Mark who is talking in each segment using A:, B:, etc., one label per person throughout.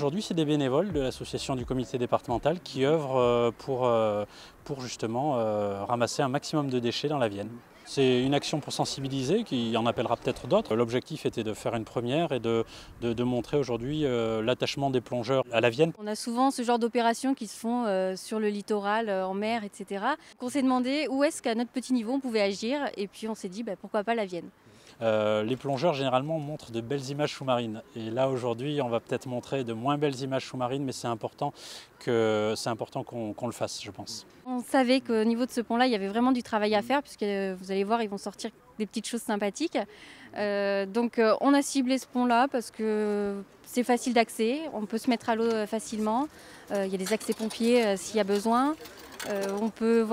A: aujourd'hui, c'est des bénévoles de l'association du comité départemental qui œuvrent pour justement ramasser un maximum de déchets dans la Vienne. C'est une action pour sensibiliser, qui en appellera peut-être d'autres. L'objectif était de faire une première et de montrer aujourd'hui l'attachement des plongeurs à la Vienne.
B: On a souvent ce genre d'opérations qui se font sur le littoral, en mer, etc. On s'est demandé où est-ce qu'à notre petit niveau on pouvait agir et puis on s'est dit pourquoi pas la Vienne.
A: Les plongeurs généralement montrent de belles images sous-marines et là aujourd'hui on va peut-être montrer de moins belles images sous-marines, mais c'est important qu'on le fasse, je pense.
B: On savait qu'au niveau de ce pont-là il y avait vraiment du travail à faire, puisque vous allez voir, ils vont sortir des petites choses sympathiques. Donc on a ciblé ce pont-là parce que c'est facile d'accès, on peut se mettre à l'eau facilement, il y a des accès pompiers s'il y a besoin. On peut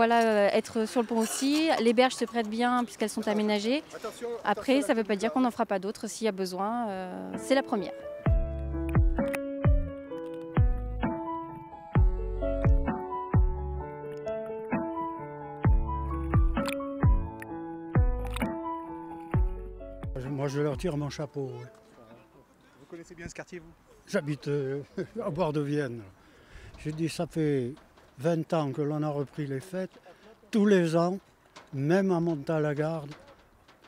B: être sur le pont aussi. Les berges se prêtent bien puisqu'elles sont aménagées. Après, ça ne veut pas dire qu'on n'en fera pas d'autres s'il y a besoin. C'est la première.
C: Moi, je leur tire mon chapeau. Ouais.
D: Vous connaissez bien ce quartier, vous?
C: J'habite à Bord-de-Vienne. J'ai dit, ça fait 20 ans que l'on a repris les fêtes. Tous les ans, même à Montagne-la-Garde,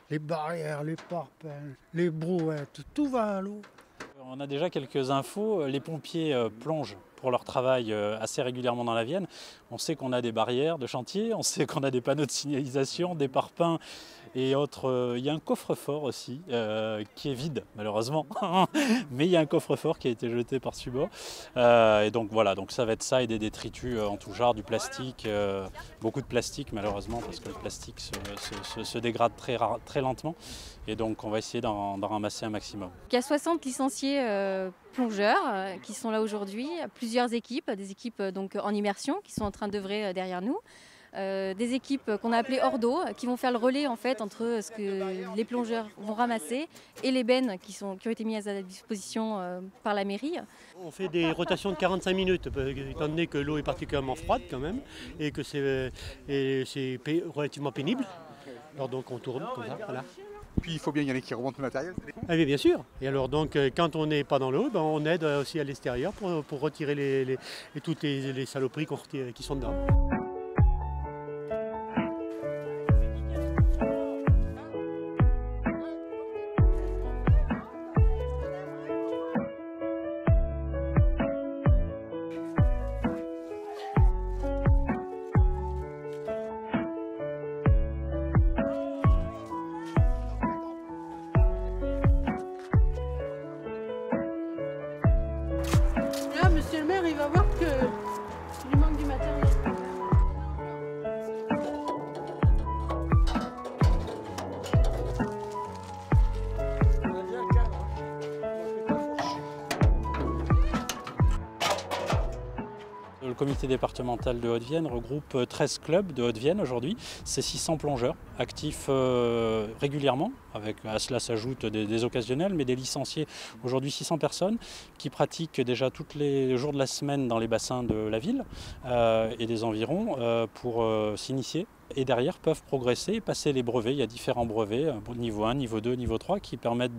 C: les barrières, les parpaings, les brouettes, tout va à l'eau.
A: On a déjà quelques infos. Les pompiers plongent pour leur travail assez régulièrement dans la Vienne. On sait qu'on a des barrières de chantier, on sait qu'on a des panneaux de signalisation, des parpaings et autres. Il y a un coffre-fort aussi qui est vide malheureusement, mais il y a un coffre-fort qui a été jeté par Subo. Et donc voilà, donc ça va être ça et des détritus en tout genre, du plastique, beaucoup de plastique malheureusement parce que le plastique se dégrade très lentement. Et donc on va essayer d'en ramasser un maximum.
B: Il y a 60 licenciés plongeurs qui sont là aujourd'hui, plusieurs équipes, des équipes donc en immersion qui sont en train d'œuvrer derrière nous, des équipes qu'on a appelées hors d'eau qui vont faire le relais en fait entre ce que les plongeurs vont ramasser et les bennes qui ont été mises à la disposition par la mairie.
E: On fait des rotations de 45 minutes, étant donné que l'eau est particulièrement froide quand même et que c'est relativement pénible. Alors donc on tourne comme ça, voilà.
D: Puis il faut bien y aller qui remontent le matériel.
E: Ah oui, bien sûr. Et alors donc quand on n'est pas dans l'eau, on aide aussi à l'extérieur pour retirer toutes les saloperies qui sont dedans.
F: Là, monsieur le maire, il va voir qu'il lui manque du matériel.
A: Le comité départemental de Haute-Vienne regroupe 13 clubs de Haute-Vienne aujourd'hui. C'est 600 plongeurs actifs régulièrement. À cela s'ajoutent des occasionnels, mais des licenciés. Aujourd'hui 600 personnes qui pratiquent déjà tous les jours de la semaine dans les bassins de la ville et des environs pour s'initier. Et derrière peuvent progresser et passer les brevets. Il y a différents brevets, niveau 1, niveau 2, niveau 3, qui permettent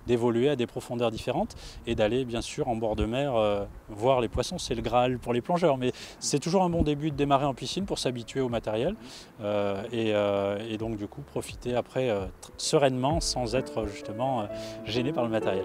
A: d'évoluer à des profondeurs différentes et d'aller bien sûr en bord de mer voir les poissons. C'est le Graal pour les plongeurs, mais c'est toujours un bon début de démarrer en piscine pour s'habituer au matériel et donc du coup profiter après sereinement sans être justement gêné par le matériel.